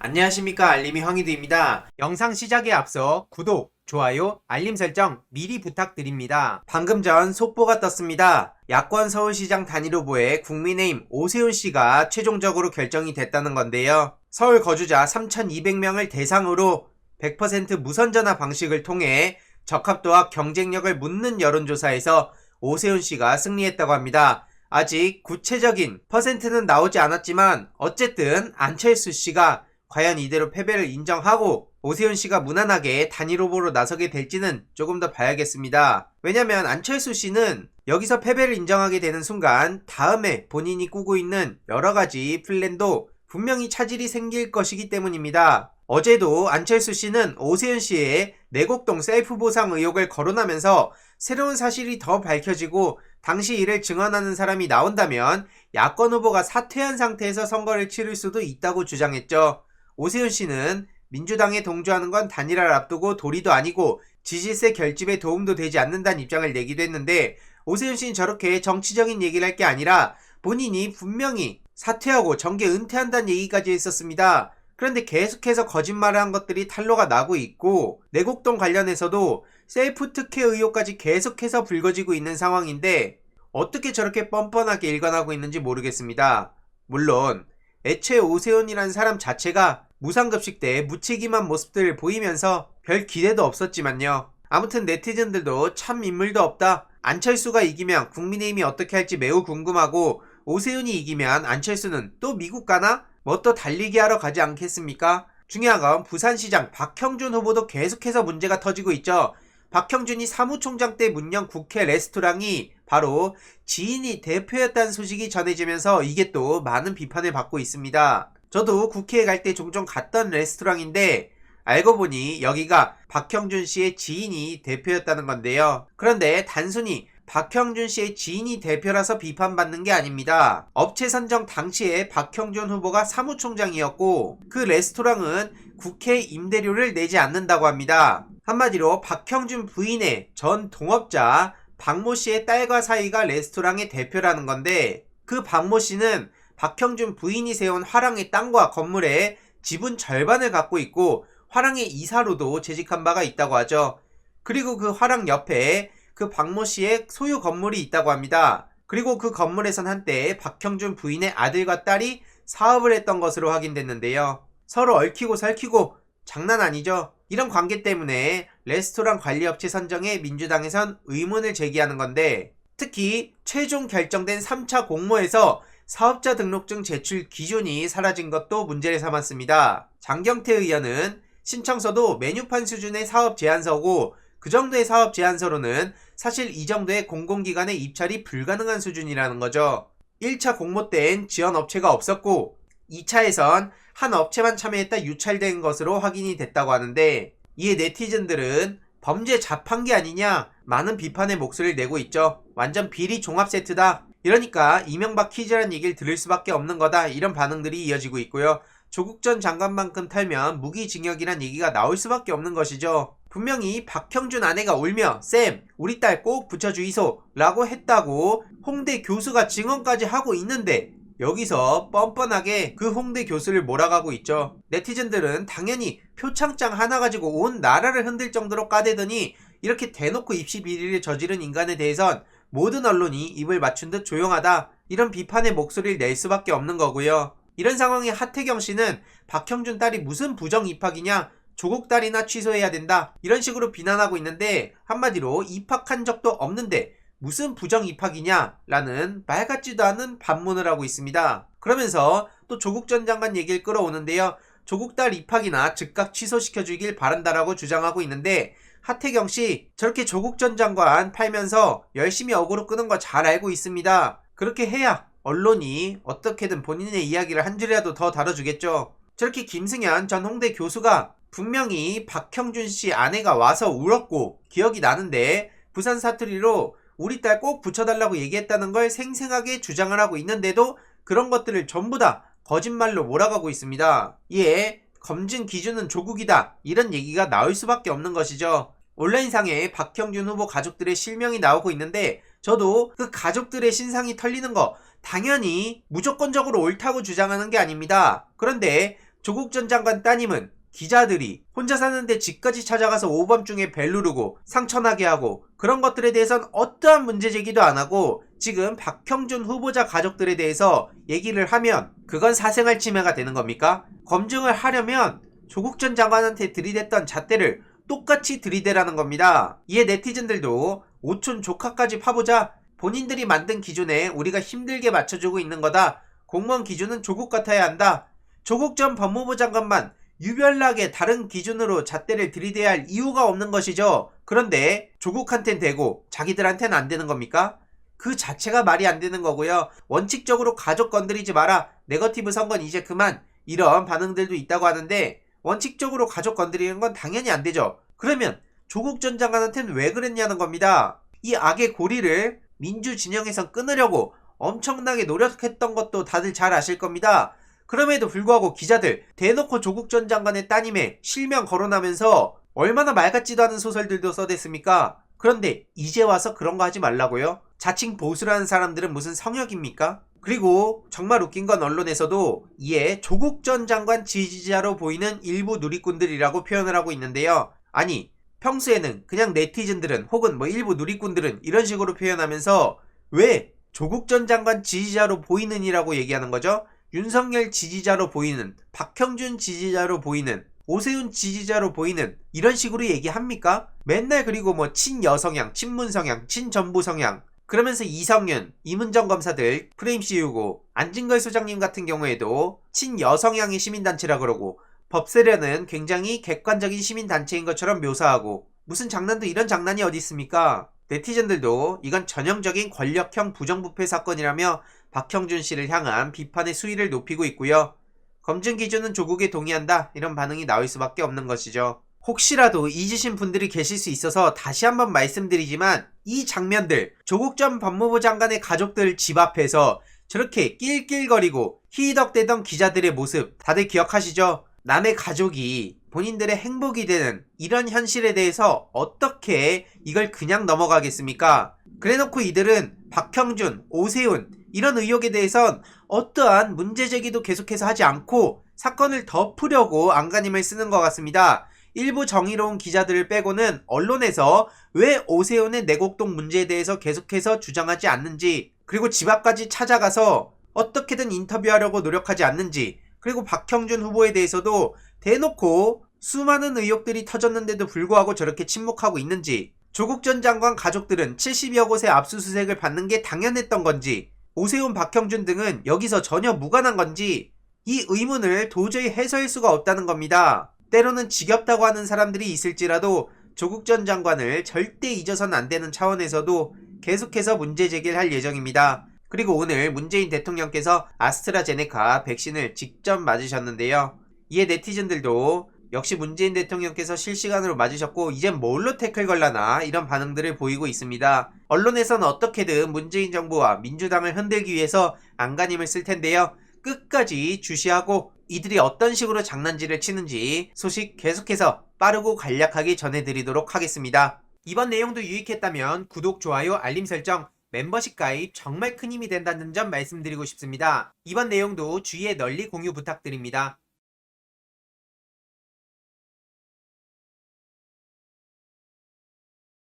안녕하십니까, 알림이 황희두입니다. 영상 시작에 앞서 구독, 좋아요, 알림 설정 미리 부탁드립니다. 방금 전 속보가 떴습니다. 야권 서울시장 단일 후보에 국민의힘 오세훈 씨가 최종적으로 결정이 됐다는 건데요. 서울 거주자 3,200명을 대상으로 100% 무선전화 방식을 통해 적합도와 경쟁력을 묻는 여론조사에서 오세훈 씨가 승리했다고 합니다. 아직 구체적인 퍼센트는 나오지 않았지만 어쨌든 안철수 씨가 과연 이대로 패배를 인정하고 오세훈 씨가 무난하게 단일 후보로 나서게 될지는 조금 더 봐야겠습니다. 왜냐면 안철수 씨는 여기서 패배를 인정하게 되는 순간 다음에 본인이 꾸고 있는 여러가지 플랜도 분명히 차질이 생길 것이기 때문입니다. 어제도 안철수 씨는 오세훈 씨의 내곡동 셀프 보상 의혹을 거론하면서 새로운 사실이 더 밝혀지고 당시 이를 증언하는 사람이 나온다면 야권 후보가 사퇴한 상태에서 선거를 치를 수도 있다고 주장했죠. 오세훈 씨는 민주당에 동조하는 건 단일화를 앞두고 도리도 아니고 지지세 결집에 도움도 되지 않는다는 입장을 내기도 했는데, 오세훈 씨는 저렇게 정치적인 얘기를 할 게 아니라 본인이 분명히 사퇴하고 정계 은퇴한다는 얘기까지 했었습니다. 그런데 계속해서 거짓말을 한 것들이 탄로가 나고 있고, 내곡동 관련해서도 셀프 특혜 의혹까지 계속해서 불거지고 있는 상황인데 어떻게 저렇게 뻔뻔하게 일관하고 있는지 모르겠습니다. 물론 애초에 오세훈이라는 사람 자체가 무상급식 때 무책임한 모습들을 보이면서 별 기대도 없었지만요. 아무튼 네티즌들도 참 인물도 없다, 안철수가 이기면 국민의힘이 어떻게 할지 매우 궁금하고 오세훈이 이기면 안철수는 또 미국 가나? 뭐 또 달리기 하러 가지 않겠습니까? 중요한 건 부산시장 박형준 후보도 계속해서 문제가 터지고 있죠. 박형준이 사무총장 때 문영 국회 레스토랑이 바로 지인이 대표였다는 소식이 전해지면서 이게 또 많은 비판을 받고 있습니다. 저도 국회에 갈 때 종종 갔던 레스토랑인데 알고 보니 여기가 박형준 씨의 지인이 대표였다는 건데요. 그런데 단순히 박형준 씨의 지인이 대표라서 비판받는 게 아닙니다. 업체 선정 당시에 박형준 후보가 사무총장이었고 그 레스토랑은 국회 임대료를 내지 않는다고 합니다. 한마디로 박형준 부인의 전 동업자 박모 씨의 딸과 사이가 레스토랑의 대표라는 건데, 그 박모 씨는 박형준 부인이 세운 화랑의 땅과 건물에 지분 절반을 갖고 있고 화랑의 이사로도 재직한 바가 있다고 하죠. 그리고 그 화랑 옆에 그 박모 씨의 소유 건물이 있다고 합니다. 그리고 그 건물에선 한때 박형준 부인의 아들과 딸이 사업을 했던 것으로 확인됐는데요. 서로 얽히고 설키고 장난 아니죠. 이런 관계 때문에 레스토랑 관리업체 선정에 민주당에선 의문을 제기하는 건데, 특히 최종 결정된 3차 공모에서 사업자 등록증 제출 기준이 사라진 것도 문제를 삼았습니다. 장경태 의원은 신청서도 메뉴판 수준의 사업 제안서고 그 정도의 사업 제안서로는 사실 이 정도의 공공기관의 입찰이 불가능한 수준이라는 거죠. 1차 공모 때엔 지원업체가 없었고 2차에선 한 업체만 참여했다 유찰된 것으로 확인이 됐다고 하는데, 이에 네티즌들은 범죄 자판기 아니냐 많은 비판의 목소리를 내고 있죠. 완전 비리 종합 세트다, 이러니까 이명박 퀴즈라는 얘기를 들을 수밖에 없는 거다, 이런 반응들이 이어지고 있고요. 조국 전 장관만큼 털면 무기징역이란 얘기가 나올 수밖에 없는 것이죠. 분명히 박형준 아내가 울며 쌤 우리 딸 꼭 붙여주이소 라고 했다고 홍대 교수가 증언까지 하고 있는데 여기서 뻔뻔하게 그 홍대 교수를 몰아가고 있죠. 네티즌들은 당연히 표창장 하나 가지고 온 나라를 흔들 정도로 까대더니 이렇게 대놓고 입시 비리를 저지른 인간에 대해선 모든 언론이 입을 맞춘 듯 조용하다, 이런 비판의 목소리를 낼 수밖에 없는 거고요. 이런 상황에 하태경 씨는 박형준 딸이 무슨 부정 입학이냐, 조국 딸이나 취소해야 된다, 이런 식으로 비난하고 있는데, 한마디로 입학한 적도 없는데 무슨 부정 입학이냐 라는 말 같지도 않은 반문을 하고 있습니다. 그러면서 또 조국 전 장관 얘기를 끌어오는데요. 조국 딸 입학이나 즉각 취소시켜주길 바란다라고 주장하고 있는데, 하태경씨 저렇게 조국 전 장관 팔면서 열심히 어그로 끄는 거 잘 알고 있습니다. 그렇게 해야 언론이 어떻게든 본인의 이야기를 한 줄이라도 더 다뤄주겠죠. 저렇게 김승현 전 홍대 교수가 분명히 박형준 씨 아내가 와서 울었고 기억이 나는데 부산 사투리로 우리 딸 꼭 붙여달라고 얘기했다는 걸 생생하게 주장을 하고 있는데도 그런 것들을 전부 다 거짓말로 몰아가고 있습니다. 이에 검증 기준은 조국이다, 이런 얘기가 나올 수밖에 없는 것이죠. 온라인상에 박형준 후보 가족들의 실명이 나오고 있는데 저도 그 가족들의 신상이 털리는 거 당연히 무조건적으로 옳다고 주장하는 게 아닙니다. 그런데 조국 전 장관 따님은 기자들이 혼자 사는데 집까지 찾아가서 오밤중에 벨 누르고 상처나게 하고 그런 것들에 대해선 어떠한 문제 제기도 안 하고 지금 박형준 후보자 가족들에 대해서 얘기를 하면 그건 사생활 침해가 되는 겁니까? 검증을 하려면 조국 전 장관한테 들이댔던 잣대를 똑같이 들이대라는 겁니다. 이에 네티즌들도 오촌 조카까지 파보자, 본인들이 만든 기준에 우리가 힘들게 맞춰주고 있는 거다. 공무원 기준은 조국 같아야 한다. 조국 전 법무부 장관만 유별나게 다른 기준으로 잣대를 들이대야 할 이유가 없는 것이죠. 그런데 조국한텐 되고 자기들한테는 안 되는 겁니까? 그 자체가 말이 안 되는 거고요. 원칙적으로 가족 건드리지 마라. 네거티브 선거는 이제 그만. 이런 반응들도 있다고 하는데 원칙적으로 가족 건드리는 건 당연히 안 되죠. 그러면 조국 전 장관한테는 왜 그랬냐는 겁니다. 이 악의 고리를 민주 진영에선 끊으려고 엄청나게 노력했던 것도 다들 잘 아실 겁니다. 그럼에도 불구하고 기자들 대놓고 조국 전 장관의 따님의 실명 거론하면서 얼마나 말 같지도 않은 소설들도 써댔습니까? 그런데 이제 와서 그런 거 하지 말라고요? 자칭 보수라는 사람들은 무슨 성역입니까? 그리고 정말 웃긴 건 언론에서도 이에 조국 전 장관 지지자로 보이는 일부 누리꾼들이라고 표현을 하고 있는데요. 아니, 평소에는 그냥 네티즌들은 혹은 일부 누리꾼들은 이런 식으로 표현하면서 왜 조국 전 장관 지지자로 보이는 이라고 얘기하는 거죠? 윤석열 지지자로 보이는, 박형준 지지자로 보이는, 오세훈 지지자로 보이는 이런 식으로 얘기합니까? 맨날 그리고 친여성향, 친문성향, 친전부성향 그러면서 이성윤, 이문정 검사들 프레임 씌우고 안진걸 소장님 같은 경우에도 친여성향의 시민단체라 그러고 법세련은 굉장히 객관적인 시민단체인 것처럼 묘사하고 무슨 장난도 이런 장난이 어디 있습니까? 네티즌들도 이건 전형적인 권력형 부정부패 사건이라며 박형준 씨를 향한 비판의 수위를 높이고 있고요. 검증 기준은 조국에 동의한다 이런 반응이 나올 수밖에 없는 것이죠. 혹시라도 잊으신 분들이 계실 수 있어서 다시 한번 말씀드리지만 이 장면들 조국 전 법무부 장관의 가족들 집 앞에서 저렇게 낄낄거리고 희덕대던 기자들의 모습 다들 기억하시죠? 남의 가족이 본인들의 행복이 되는 이런 현실에 대해서 어떻게 이걸 그냥 넘어가겠습니까? 그래놓고 이들은 박형준, 오세훈 이런 의혹에 대해선 어떠한 문제제기도 계속해서 하지 않고 사건을 덮으려고 안간힘을 쓰는 것 같습니다. 일부 정의로운 기자들을 빼고는 언론에서 왜 오세훈의 내곡동 문제에 대해서 계속해서 주장하지 않는지, 그리고 집 앞까지 찾아가서 어떻게든 인터뷰하려고 노력하지 않는지, 그리고 박형준 후보에 대해서도 대놓고 수많은 의혹들이 터졌는데도 불구하고 저렇게 침묵하고 있는지, 조국 전 장관 가족들은 70여 곳의 압수수색을 받는 게 당연했던 건지, 오세훈, 박형준 등은 여기서 전혀 무관한 건지 이 의문을 도저히 해소할 수가 없다는 겁니다. 때로는 지겹다고 하는 사람들이 있을지라도 조국 전 장관을 절대 잊어서는 안 되는 차원에서도 계속해서 문제 제기를 할 예정입니다. 그리고 오늘 문재인 대통령께서 아스트라제네카 백신을 직접 맞으셨는데요. 이에 네티즌들도 역시 문재인 대통령께서 실시간으로 맞으셨고 이젠 뭘로 태클 걸라나 이런 반응들을 보이고 있습니다. 언론에서는 어떻게든 문재인 정부와 민주당을 흔들기 위해서 안간힘을 쓸 텐데요. 끝까지 주시하고 이들이 어떤 식으로 장난질을 치는지 소식 계속해서 빠르고 간략하게 전해드리도록 하겠습니다. 이번 내용도 유익했다면 구독, 좋아요, 알림 설정, 멤버십 가입 정말 큰 힘이 된다는 점 말씀드리고 싶습니다. 이번 내용도 주위에 널리 공유 부탁드립니다.